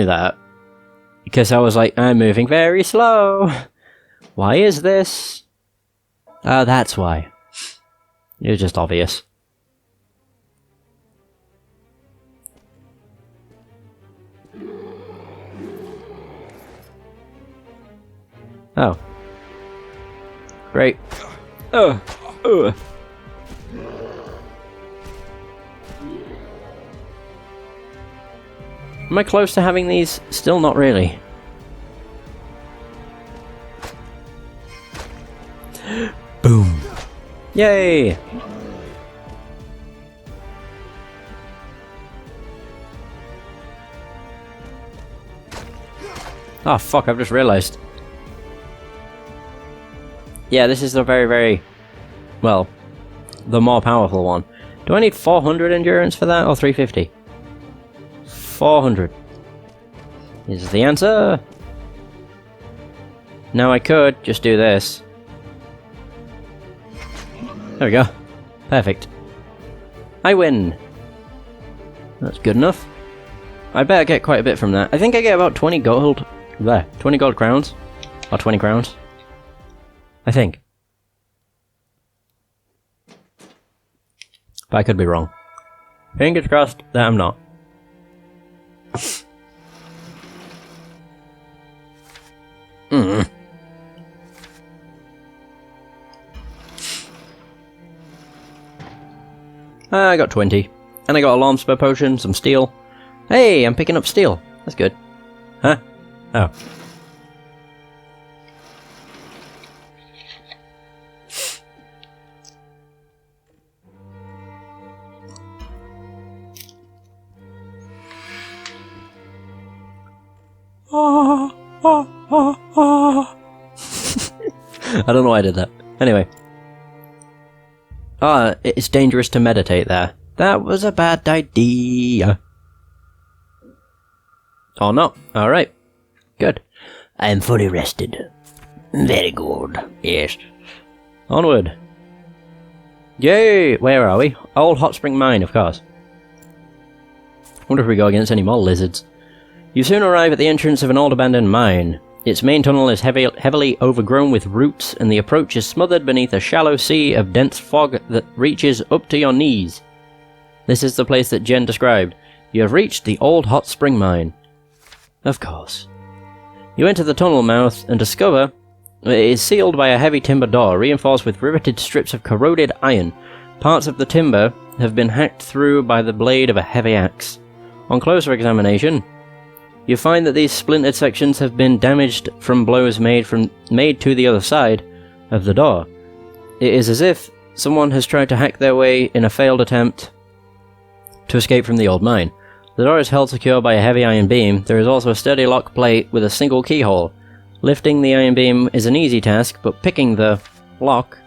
that because I was like, I'm moving very slow. Why is this? Oh, that's why. It was just obvious. Oh. Great. Am I close to having these? Still not really. Boom. Yay! Oh fuck, I've just realised. Yeah, this is the very, well, the more powerful one. Do I need 400 endurance for that, or 350? 400 is the answer. Now I could just do this. There we go. Perfect. I win. That's good enough. I better get quite a bit from that. I think I get about 20 gold. There. 20 gold crowns. Or 20 crowns. I think. But I could be wrong. Fingers crossed that I'm not. I got 20. And I got a alarm spell potion, some steel. Hey, I'm picking up steel. That's good. Huh? Oh. I don't know why I did that. Anyway. It's dangerous to meditate there. That was a bad idea. Or not. Alright. Good. I am fully rested. Very good. Yes. Onward. Yay! Where are we? Old Hot Spring Mine, of course. Wonder if we go against any more lizards. You soon arrive at the entrance of an old abandoned mine. Its main tunnel is heavily overgrown with roots, and the approach is smothered beneath a shallow sea of dense fog that reaches up to your knees. This is the place that Jen described. You have reached the old hot spring mine. Of course. You enter the tunnel mouth and discover it is sealed by a heavy timber door, reinforced with riveted strips of corroded iron. Parts of the timber have been hacked through by the blade of a heavy axe. On closer examination, you find that these splintered sections have been damaged from blows made to the other side of the door. It is as if someone has tried to hack their way in a failed attempt to escape from the old mine. The door is held secure by a heavy iron beam. There is also a sturdy lock plate with a single keyhole. Lifting the iron beam is an easy task, but picking the lock,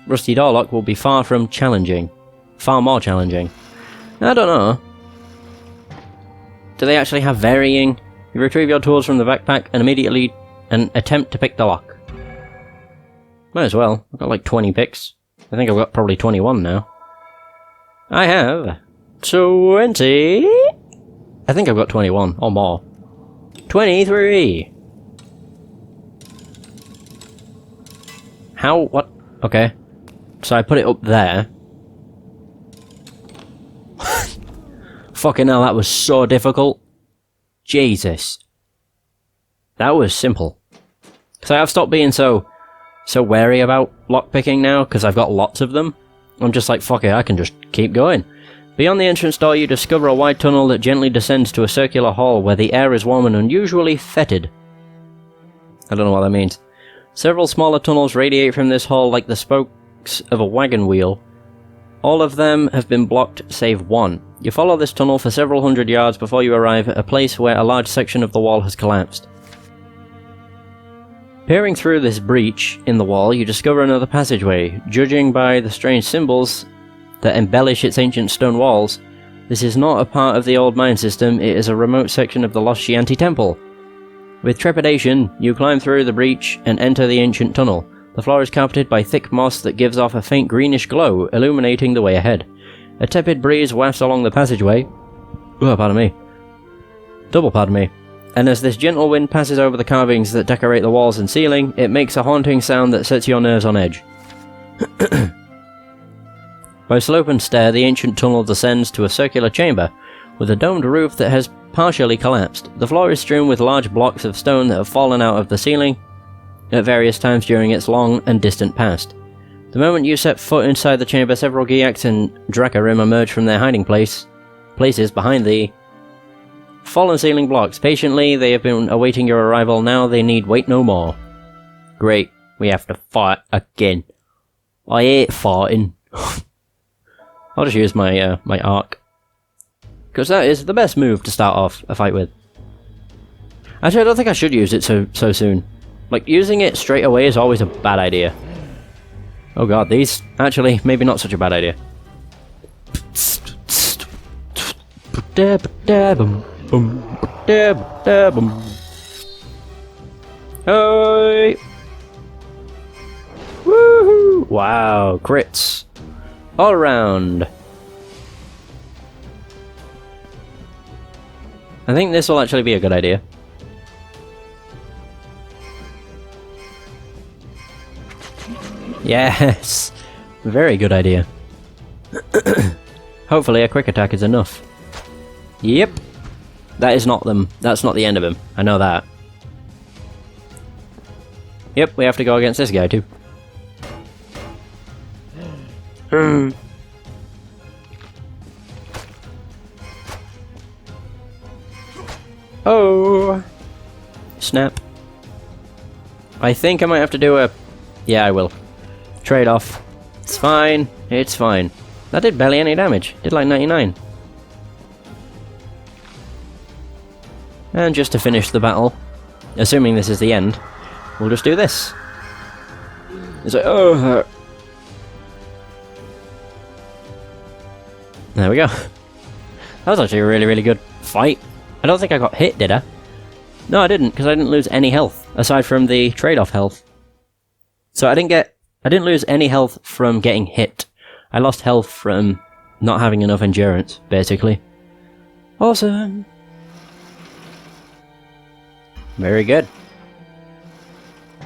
rusty door lock, will be far more challenging. I don't know. Do they actually have varying? You retrieve your tools from the backpack and immediately attempt to pick the lock. Might as well. I've got like 20 picks. I think I've got probably 21 now. I have 20. I think I've got 21 or more. 23. How? What? Okay. So I put it up there. Fucking hell, that was so difficult. Jesus. That was simple. So I've stopped being so wary about lockpicking now, because I've got lots of them. I'm just like, fuck it, I can just keep going. Beyond the entrance door, you discover a wide tunnel that gently descends to a circular hall where the air is warm and unusually fetid. I don't know what that means. Several smaller tunnels radiate from this hall like the spokes of a wagon wheel. All of them have been blocked save one. You follow this tunnel for several hundred yards before you arrive at a place where a large section of the wall has collapsed. Peering through this breach in the wall, you discover another passageway. Judging by the strange symbols that embellish its ancient stone walls, this is not a part of the old mine system, it is a remote section of the lost Shanti temple. With trepidation, you climb through the breach and enter the ancient tunnel. The floor is carpeted by thick moss that gives off a faint greenish glow, illuminating the way ahead. A tepid breeze wafts along the passageway. Oh, pardon me. Double pardon me. And as this gentle wind passes over the carvings that decorate the walls and ceiling, it makes a haunting sound that sets your nerves on edge. By slope and stair, the ancient tunnel descends to a circular chamber, with a domed roof that has partially collapsed. The floor is strewn with large blocks of stone that have fallen out of the ceiling at various times during its long and distant past. The moment you set foot inside the chamber, several Giaks and Drakarim emerge from their hiding places behind the fallen ceiling blocks. Patiently, they have been awaiting your arrival. Now they need wait no more. Great, we have to fight again. I hate fighting. I'll just use my my arc, because that is the best move to start off a fight with. Actually, I don't think I should use it so soon. Like, using it straight away is always a bad idea. Oh god, these... Actually, maybe not such a bad idea. Hey! Woohoo! Wow, crits. All around. I think this will actually be a good idea. Yes! Very good idea. Hopefully a quick attack is enough. Yep! That is not them. That's not the end of him. I know that. Yep, we have to go against this guy too. Oh! Snap. I think I might have to do a... Yeah, I will. Trade-off. It's fine. It's fine. That did barely any damage. Did like 99. And just to finish the battle, assuming this is the end, we'll just do this. It's like, oh... There we go. That was actually a really, really good fight. I don't think I got hit, did I? No, I didn't, because I didn't lose any health, aside from the trade-off health. So I didn't lose any health from getting hit. I lost health from not having enough endurance, basically. Awesome! Very good.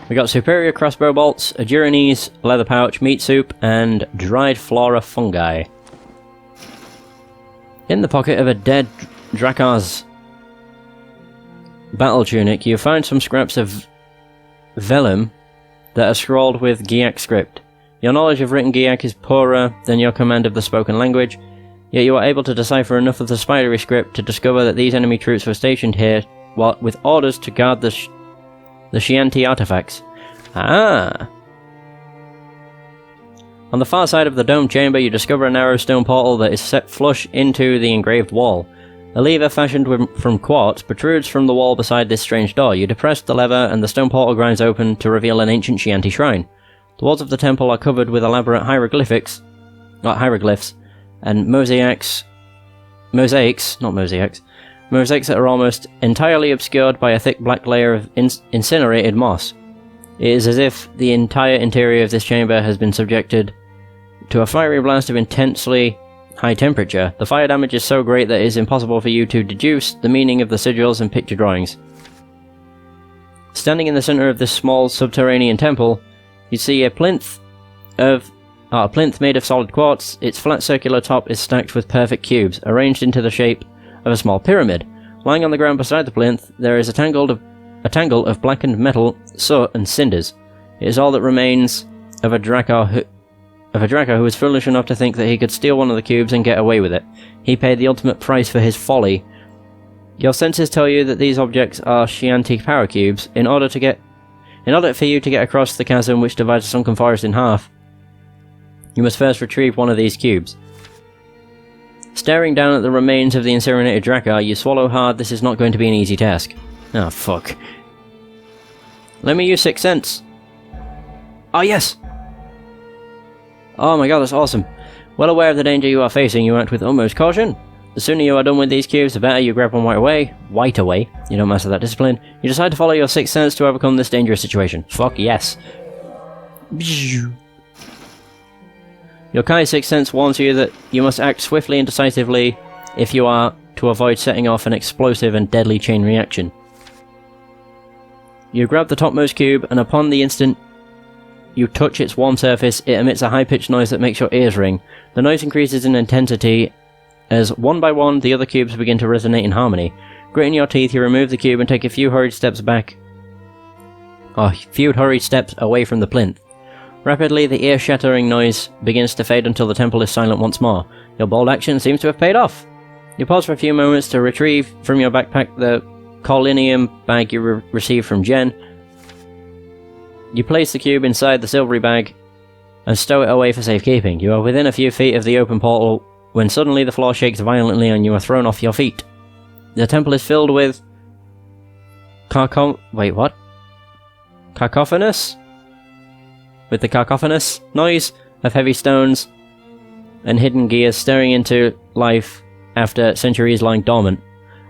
We got superior crossbow bolts, a Duranese leather pouch, meat soup, and dried flora fungi. In the pocket of a dead Drakar's battle tunic, you find some scraps of vellum that are scrawled with Giak script. Your knowledge of written Giak is poorer than your command of the spoken language, yet you are able to decipher enough of the spidery script to discover that these enemy troops were stationed here with orders to guard the Chianti artifacts. Ah! On the far side of the domed chamber, you discover a narrow stone portal that is set flush into the engraved wall. A lever fashioned from quartz protrudes from the wall beside this strange door. You depress the lever and the stone portal grinds open to reveal an ancient Chianti shrine. The walls of the temple are covered with elaborate hieroglyphs and mosaics that are almost entirely obscured by a thick black layer of incinerated moss. It is as if the entire interior of this chamber has been subjected to a fiery blast of intensely high temperature. The fire damage is so great that it is impossible for you to deduce the meaning of the sigils and picture drawings. Standing in the center of this small subterranean temple, you see a plinth made of solid quartz. Its flat circular top is stacked with perfect cubes, arranged into the shape of a small pyramid. Lying on the ground beside the plinth, there is a tangle of blackened metal, soot, and cinders. It is all that remains of a Drakar who was foolish enough to think that he could steal one of the cubes and get away with it. He paid the ultimate price for his folly. Your senses tell you that these objects are Chianti power cubes. In order for you to get across the chasm which divides the Sunken Forest in half, you must first retrieve one of these cubes. Staring down at the remains of the incinerated Drakar, you swallow hard. This is not going to be an easy task. Oh, fuck. Let me use Sixth Sense. Oh, yes! Oh my god, that's awesome. Well aware of the danger you are facing, you act with utmost caution. The sooner you are done with these cubes, the better. You grab one right away. You don't master that discipline. You decide to follow your Sixth Sense to overcome this dangerous situation. Fuck yes. Your Kai Sixth Sense warns you that you must act swiftly and decisively if you are to avoid setting off an explosive and deadly chain reaction. You grab the topmost cube, and upon the instant you touch its warm surface, it emits a high-pitched noise that makes your ears ring. The noise increases in intensity as, one by one, the other cubes begin to resonate in harmony. Gritting your teeth, you remove the cube and take a few hurried steps away from the plinth. Rapidly, the ear-shattering noise begins to fade until the temple is silent once more. Your bold action seems to have paid off. You pause for a few moments to retrieve from your backpack the Colinium bag you received from Jen. You place the cube inside the silvery bag and stow it away for safekeeping. You are within a few feet of the open portal when suddenly the floor shakes violently and you are thrown off your feet. The temple is filled with cacophonous? With the cacophonous noise of heavy stones and hidden gears stirring into life after centuries lying dormant.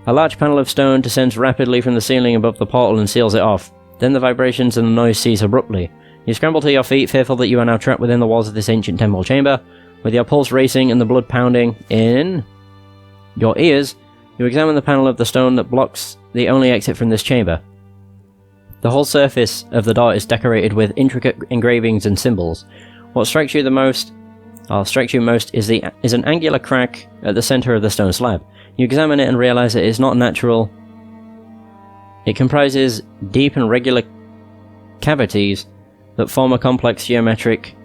A large panel of stone descends rapidly from the ceiling above the portal and seals it off. Then the vibrations and the noise cease abruptly. You scramble to your feet, fearful that you are now trapped within the walls of this ancient temple chamber. With your pulse racing and the blood pounding in your ears, you examine the panel of the stone that blocks the only exit from this chamber. The whole surface of the door is decorated with intricate engravings and symbols. What strikes you most is an angular crack at the center of the stone slab. You examine it and realize it is not natural. It comprises deep and regular cavities that form a complex geometric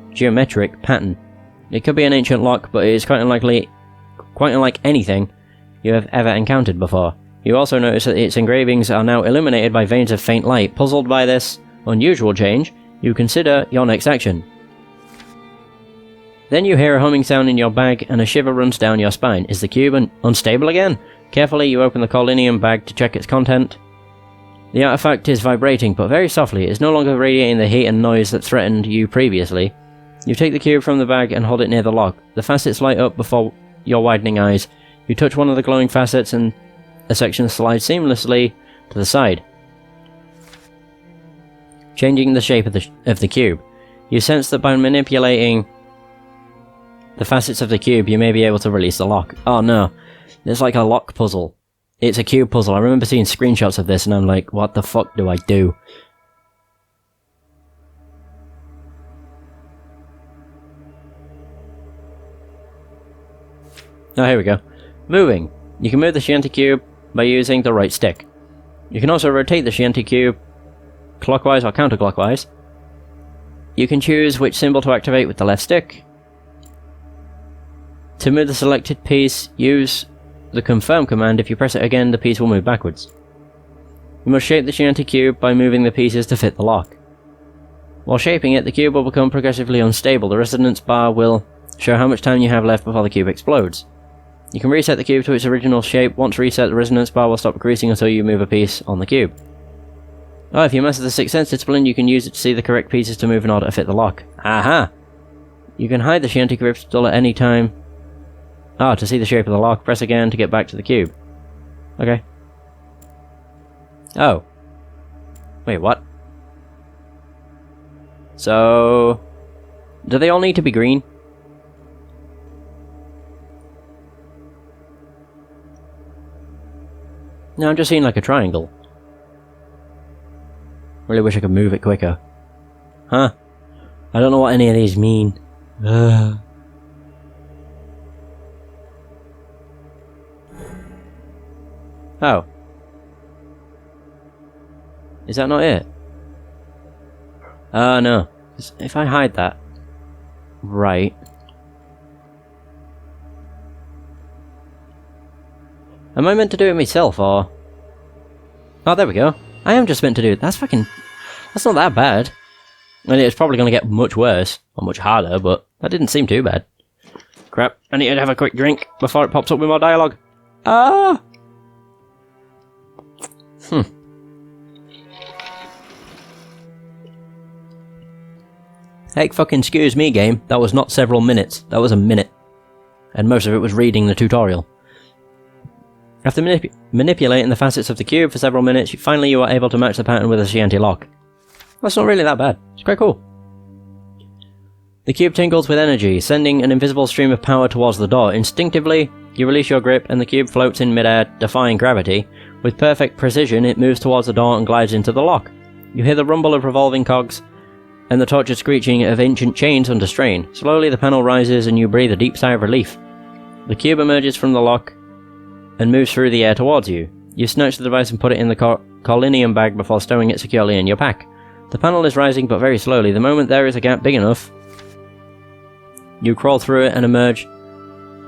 pattern. It could be an ancient lock, but it is quite unlike anything you have ever encountered before. You also notice that its engravings are now illuminated by veins of faint light. Puzzled by this unusual change, you consider your next action. Then you hear a humming sound in your bag and a shiver runs down your spine. Is the cube unstable again? Carefully you open the Colinium bag to check its content. The artifact is vibrating, but very softly. It is no longer radiating the heat and noise that threatened you previously. You take the cube from the bag and hold it near the lock. The facets light up before your widening eyes. You touch one of the glowing facets and a section slides seamlessly to the side, changing the shape of the cube. You sense that by manipulating the facets of the cube, you may be able to release the lock. Oh no, it's like a lock puzzle. It's a cube puzzle. I remember seeing screenshots of this and I'm like, what the fuck do I do? Oh, here we go. Moving. You can move the Shanty cube by using the right stick. You can also rotate the Shanty cube clockwise or counterclockwise. You can choose which symbol to activate with the left stick. To move the selected piece, use the confirm command. If you press it again, the piece will move backwards. You must shape the Shanty cube by moving the pieces to fit the lock. While shaping it, the cube will become progressively unstable. The resonance bar will show how much time you have left before the cube explodes. You can reset the cube to its original shape. Once reset, the resonance bar will stop increasing until you move a piece on the cube. Oh, if you master the sixth sense discipline, you can use it to see the correct pieces to move in order to fit the lock. Aha! You can hide the Shanty crystal at any time. Ah, to see the shape of the lock, press again to get back to the cube. Okay. Oh. Wait, what? So... do they all need to be green? No, I'm just seeing like a triangle. Really wish I could move it quicker. Huh? I don't know what any of these mean. Ugh. Oh. Is that not it? No. If I hide that... right... am I meant to do it myself, or... oh, there we go. I am just meant to do it. That's fucking... that's not that bad. I mean, it's probably going to get much worse, or much harder, but that didn't seem too bad. Crap, I need to have a quick drink before it pops up with more dialogue. Ah! Heck fucking excuse me, game. That was not several minutes. That was a minute. And most of it was reading the tutorial. After manipulating the facets of the cube for several minutes, finally you are able to match the pattern with a Shanty lock. That's not really that bad. It's quite cool. The cube tingles with energy, sending an invisible stream of power towards the door. Instinctively, you release your grip and the cube floats in midair, defying gravity. With perfect precision, it moves towards the door and glides into the lock. You hear the rumble of revolving cogs and the tortured screeching of ancient chains under strain. Slowly the panel rises and you breathe a deep sigh of relief. The cube emerges from the lock and moves through the air towards you. You snatch the device and put it in the colinium bag before stowing it securely in your pack. The panel is rising but very slowly. The moment there is a gap big enough, you crawl through it and emerge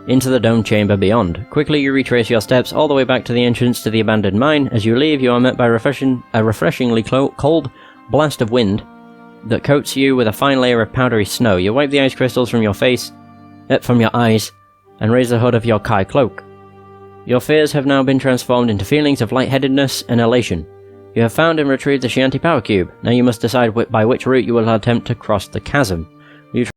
into the domed chamber beyond. Quickly you retrace your steps all the way back to the entrance to the abandoned mine. As you leave, you are met by a refreshingly cold blast of wind that coats you with a fine layer of powdery snow. You wipe the ice crystals from your eyes, and raise the hood of your Kai cloak. Your fears have now been transformed into feelings of lightheadedness and elation. You have found and retrieved the Shanti power cube. Now you must decide by which route you will attempt to cross the chasm.